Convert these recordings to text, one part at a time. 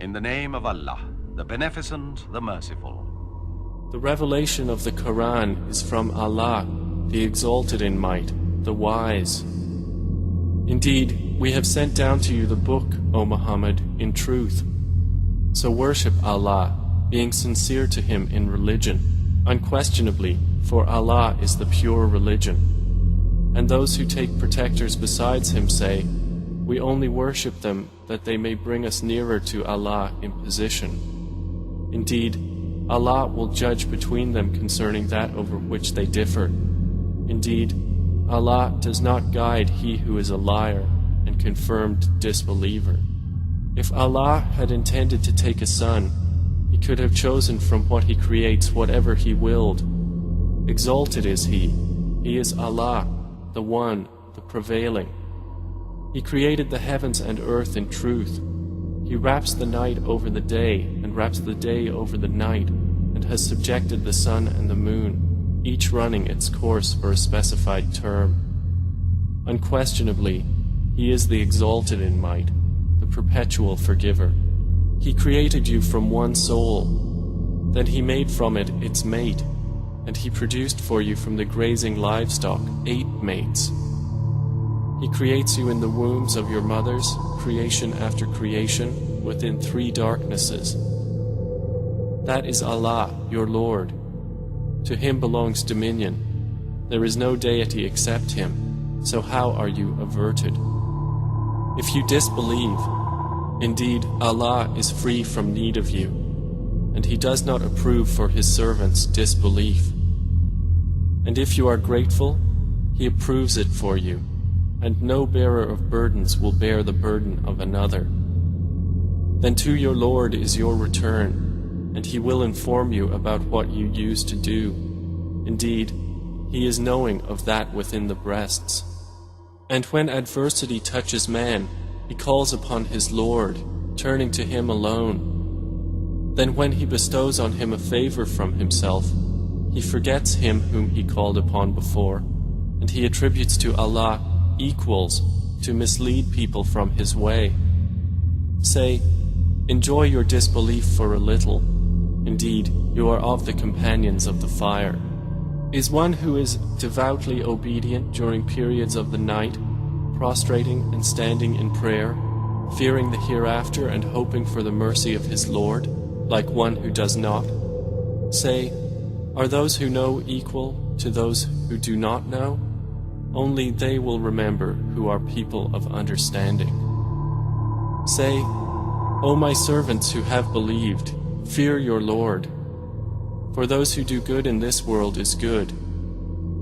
In the name of Allah, the Beneficent, the Merciful. The revelation of the Quran is from Allah, the Exalted in Might, the Wise. Indeed, we have sent down to you the book, O Muhammad, in truth. So worship Allah, being sincere to Him in religion, unquestionably, for Allah is the pure religion. And those who take protectors besides Him say, we only worship them that they may bring us nearer to Allah in position. Indeed, Allah will judge between them concerning that over which they differ. Indeed, Allah does not guide he who is a liar and confirmed disbeliever. If Allah had intended to take a son, He could have chosen from what He creates whatever He willed. Exalted is He. He is Allah, the One, the Prevailing. He created the heavens and earth in truth. He wraps the night over the day and wraps the day over the night, and has subjected the sun and the moon, each running its course for a specified term. Unquestionably, He is the Exalted in Might, the Perpetual Forgiver. He created you from one soul. Then He made from it its mate, and He produced for you from the grazing livestock 8 mates. He creates you in the wombs of your mothers, creation after creation, within 3 darknesses. That is Allah, your Lord. To Him belongs dominion. There is no deity except Him, so how are you averted? If you disbelieve, indeed Allah is free from need of you, and He does not approve for His servants disbelief. And if you are grateful, He approves it for you, and no bearer of burdens will bear the burden of another. Then to your Lord is your return, and He will inform you about what you used to do. Indeed, He is knowing of that within the breasts. And when adversity touches man, he calls upon his Lord, turning to Him alone. Then when He bestows on him a favor from Himself, he forgets Him whom he called upon before, and he attributes to Allah equals to mislead people from His way. Say, enjoy your disbelief for a little. Indeed, you are of the companions of the fire. Is one who is devoutly obedient during periods of the night, prostrating and standing in prayer, fearing the hereafter and hoping for the mercy of his Lord, like one who does not? Say, are those who know equal to those who do not know? Only they will remember who are people of understanding. Say, O my servants who have believed, fear your Lord. For those who do good in this world is good,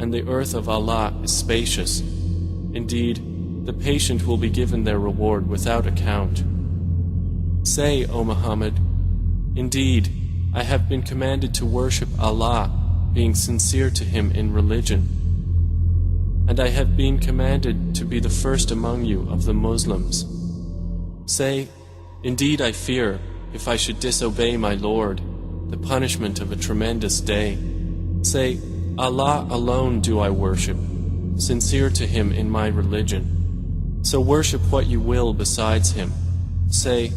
and the earth of Allah is spacious. Indeed, the patient will be given their reward without account. Say, O Muhammad, indeed, I have been commanded to worship Allah, being sincere to Him in religion. And I have been commanded to be the first among you of the Muslims. Say, indeed I fear, if I should disobey my Lord, the punishment of a tremendous day. Say, Allah alone do I worship, sincere to Him in my religion. So worship what you will besides Him. Say,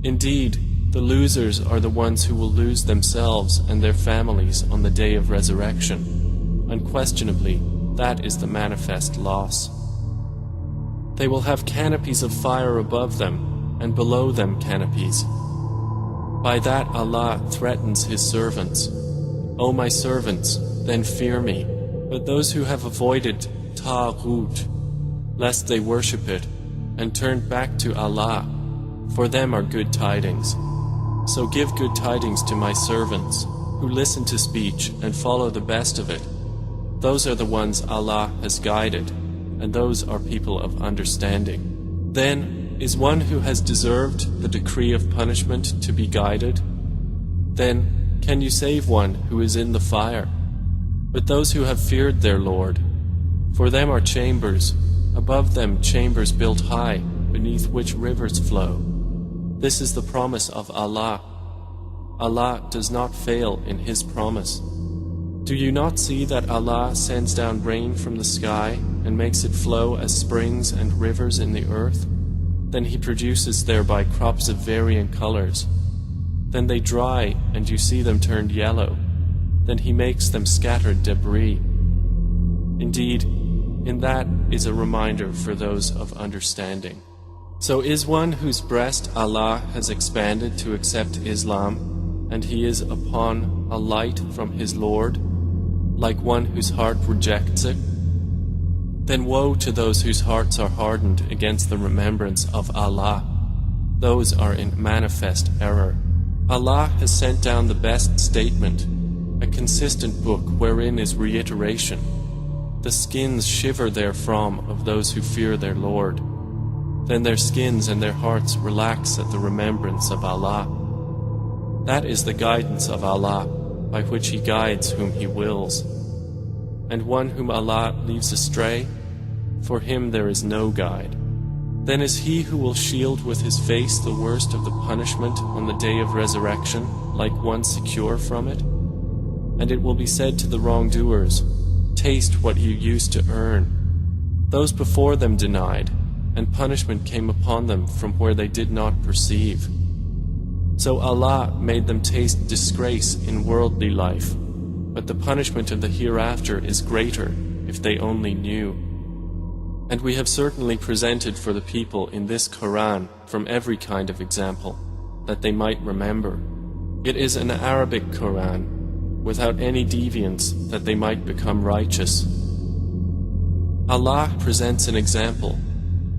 indeed, the losers are the ones who will lose themselves and their families on the day of resurrection. Unquestionably, that is the manifest loss. They will have canopies of fire above them, and below them canopies. By that Allah threatens His servants. O my servants, then fear me. But those who have avoided Taghut, lest they worship it, and turned back to Allah, for them are good tidings. So give good tidings to my servants, who listen to speech and follow the best of it. Those are the ones Allah has guided, and those are people of understanding. Then, is one who has deserved the decree of punishment to be guided? Then, can you save one who is in the fire? But those who have feared their Lord, for them are chambers, above them chambers built high, beneath which rivers flow. This is the promise of Allah. Allah does not fail in His promise. Do you not see that Allah sends down rain from the sky and makes it flow as springs and rivers in the earth? Then he produces thereby crops of varying colors. Then they dry, and you see them turned yellow. Then he makes them scattered debris. Indeed, in that is a reminder for those of understanding. So is one whose breast Allah has expanded to accept Islam, and he is upon a light from his Lord, like one whose heart rejects it? Then woe to those whose hearts are hardened against the remembrance of Allah. Those are in manifest error. Allah has sent down the best statement, a consistent book wherein is reiteration. The skins shiver therefrom of those who fear their Lord. Then their skins and their hearts relax at the remembrance of Allah. That is the guidance of Allah, by which He guides whom He wills. And one whom Allah leaves astray, for him there is no guide. Then is he who will shield with his face the worst of the punishment on the day of resurrection, like one secure from it? And it will be said to the wrongdoers, taste what you used to earn. Those before them denied, and punishment came upon them from where they did not perceive. So Allah made them taste disgrace in worldly life, but the punishment of the hereafter is greater if they only knew. And we have certainly presented for the people in this Quran from every kind of example, that they might remember. It is an Arabic Quran, without any deviance, that they might become righteous. Allah presents an example,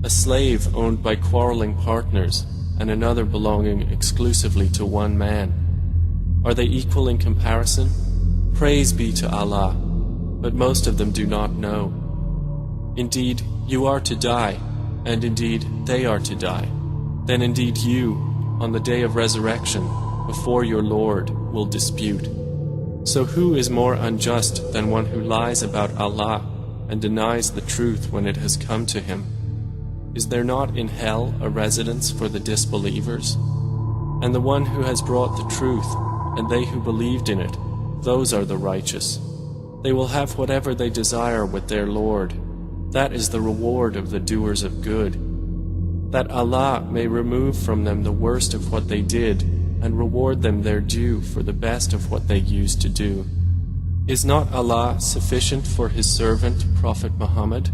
a slave owned by quarreling partners, and another belonging exclusively to one man. Are they equal in comparison? Praise be to Allah, but most of them do not know. Indeed, you are to die, and indeed they are to die. Then indeed you, on the day of resurrection, before your Lord, will dispute. So who is more unjust than one who lies about Allah and denies the truth when it has come to him? Is there not in hell a residence for the disbelievers? And the one who has brought the truth, and they who believed in it, those are the righteous. They will have whatever they desire with their Lord. That is the reward of the doers of good. That Allah may remove from them the worst of what they did, and reward them their due for the best of what they used to do. Is not Allah sufficient for His servant, Prophet Muhammad?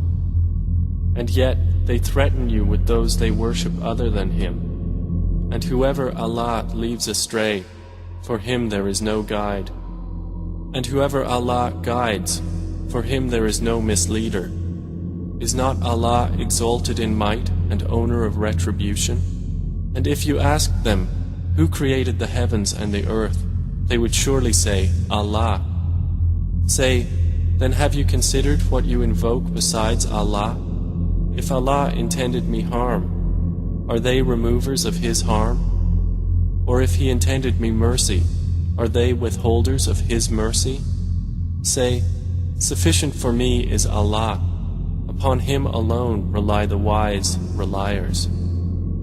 And yet they threaten you with those they worship other than Him. And whoever Allah leaves astray, for him there is no guide. And whoever Allah guides, for him there is no misleader. Is not Allah exalted in might and owner of retribution? And if you asked them, who created the heavens and the earth, they would surely say, Allah. Say, then have you considered what you invoke besides Allah? If Allah intended me harm, are they removers of His harm? Or if He intended me mercy, are they withholders of His mercy? Say, sufficient for me is Allah. Upon Him alone rely the wise reliers.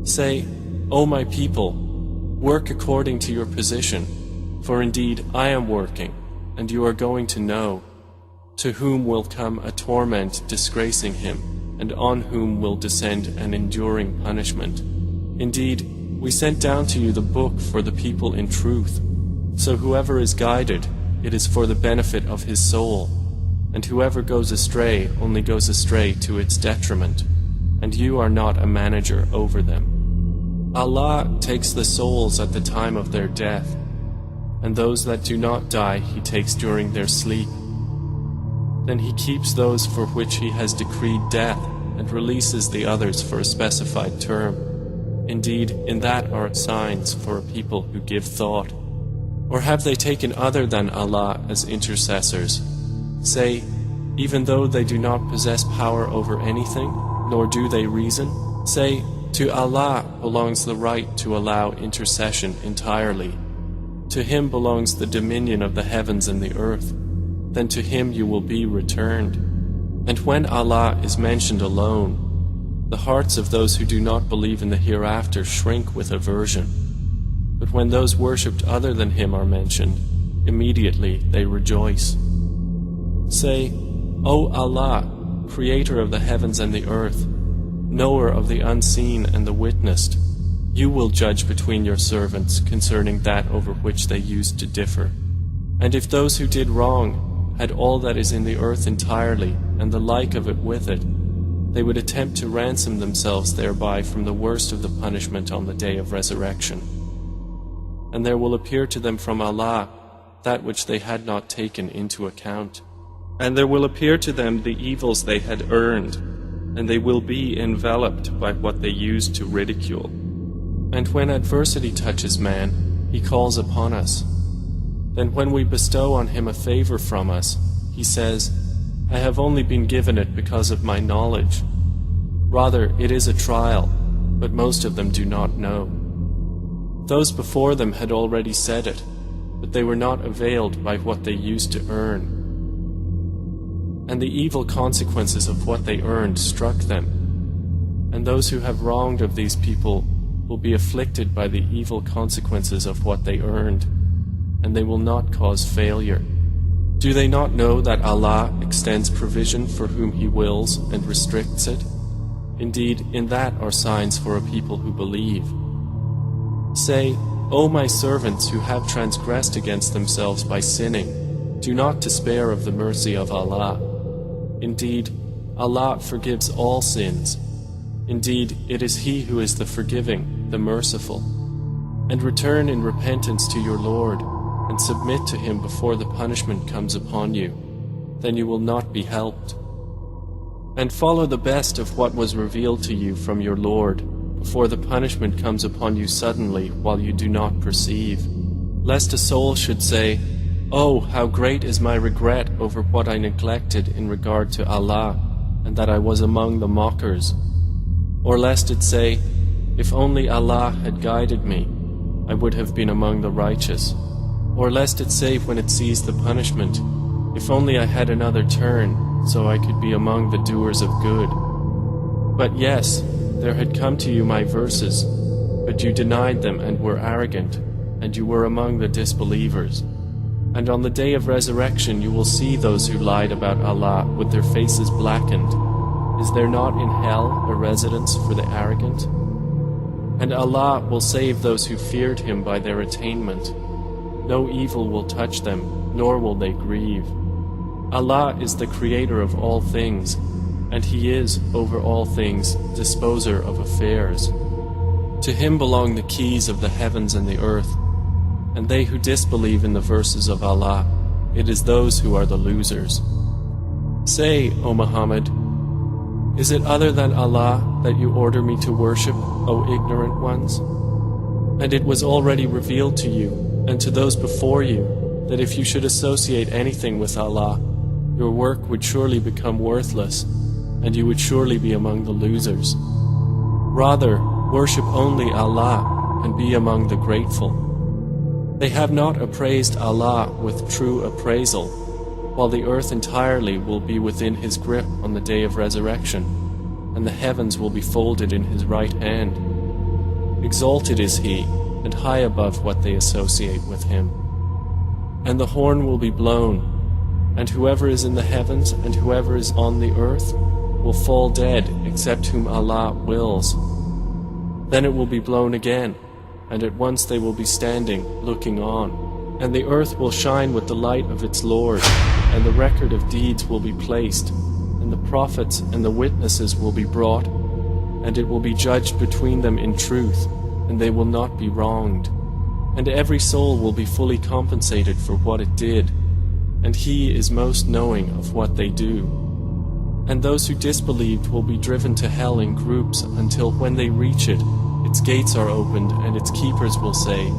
Say, O my people, work according to your position, for indeed I am working, and you are going to know, to whom will come a torment disgracing him, and on whom will descend an enduring punishment. Indeed, we sent down to you the book for the people in truth, so whoever is guided, it is for the benefit of his soul, and whoever goes astray only goes astray to its detriment, and you are not a manager over them. Allah takes the souls at the time of their death, and those that do not die He takes during their sleep. Then He keeps those for which He has decreed death, and releases the others for a specified term. Indeed, in that are signs for a people who give thought. Or have they taken other than Allah as intercessors? Say, even though they do not possess power over anything, nor do they reason, say, to Allah belongs the right to allow intercession entirely. To Him belongs the dominion of the heavens and the earth. Then to Him you will be returned. And when Allah is mentioned alone, the hearts of those who do not believe in the hereafter shrink with aversion. But when those worshipped other than Him are mentioned, immediately they rejoice. Say, O Allah, Creator of the heavens and the earth, knower of the unseen and the witnessed, you will judge between your servants concerning that over which they used to differ. And if those who did wrong had all that is in the earth entirely, and the like of it with it, they would attempt to ransom themselves thereby from the worst of the punishment on the day of resurrection. And there will appear to them from Allah that which they had not taken into account. And there will appear to them the evils they had earned, and they will be enveloped by what they used to ridicule. And when adversity touches man, he calls upon us. Then when we bestow on him a favor from us, he says, I have only been given it because of my knowledge. Rather, it is a trial, but most of them do not know. Those before them had already said it, but they were not availed by what they used to earn. And the evil consequences of what they earned struck them. And those who have wronged of these people will be afflicted by the evil consequences of what they earned, and they will not cause failure. Do they not know that Allah extends provision for whom He wills and restricts it? Indeed, in that are signs for a people who believe. Say, O my servants who have transgressed against themselves by sinning, do not despair of the mercy of Allah. Indeed, Allah forgives all sins. Indeed, it is He who is the forgiving, the merciful. And return in repentance to your Lord, and submit to Him before the punishment comes upon you. Then you will not be helped. And follow the best of what was revealed to you from your Lord, before the punishment comes upon you suddenly while you do not perceive, lest a soul should say, Oh, how great is my regret over what I neglected in regard to Allah, and that I was among the mockers. Or lest it say, If only Allah had guided me, I would have been among the righteous. Or lest it say when it sees the punishment, If only I had another turn, so I could be among the doers of good. But yes, there had come to you my verses, but you denied them and were arrogant, and you were among the disbelievers. And on the day of resurrection you will see those who lied about Allah with their faces blackened. Is there not in hell a residence for the arrogant? And Allah will save those who feared Him by their attainment. No evil will touch them, nor will they grieve. Allah is the creator of all things, and He is, over all things, disposer of affairs. To Him belong the keys of the heavens and the earth, and they who disbelieve in the verses of Allah, it is those who are the losers. Say, O Muhammad, is it other than Allah that you order me to worship, O ignorant ones? And it was already revealed to you, and to those before you, that if you should associate anything with Allah, your work would surely become worthless, and you would surely be among the losers. Rather, worship only Allah, and be among the grateful. They have not appraised Allah with true appraisal, while the earth entirely will be within His grip on the day of resurrection, and the heavens will be folded in His right hand. Exalted is He, and high above what they associate with Him. And the horn will be blown, and whoever is in the heavens and whoever is on the earth will fall dead except whom Allah wills. Then it will be blown again, and at once they will be standing, looking on. And the earth will shine with the light of its Lord, and the record of deeds will be placed, and the prophets and the witnesses will be brought, and it will be judged between them in truth, and they will not be wronged. And every soul will be fully compensated for what it did, and He is most knowing of what they do. And those who disbelieved will be driven to hell in groups until when they reach it, its gates are opened and its keepers will say,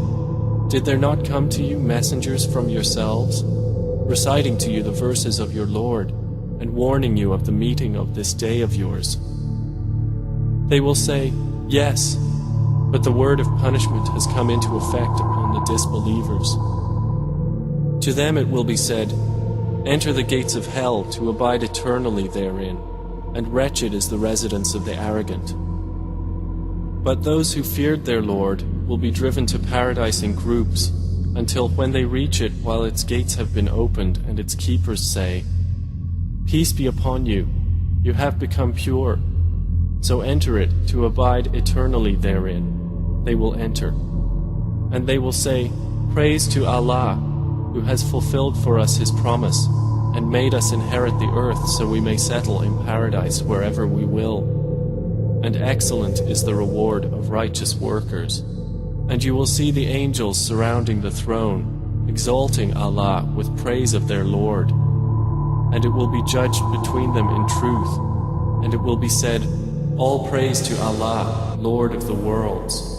Did there not come to you messengers from yourselves, reciting to you the verses of your Lord, and warning you of the meeting of this day of yours? They will say, Yes, but the word of punishment has come into effect upon the disbelievers. To them it will be said, Enter the gates of hell to abide eternally therein, and wretched is the residence of the arrogant. But those who feared their Lord will be driven to paradise in groups, until when they reach it while its gates have been opened and its keepers say, Peace be upon you, you have become pure. So enter it to abide eternally therein. They will enter. And they will say, Praise to Allah, who has fulfilled for us His promise, and made us inherit the earth so we may settle in paradise wherever we will. And excellent is the reward of righteous workers. And you will see the angels surrounding the throne, exalting Allah with praise of their Lord. And it will be judged between them in truth. And it will be said, All praise to Allah, Lord of the worlds.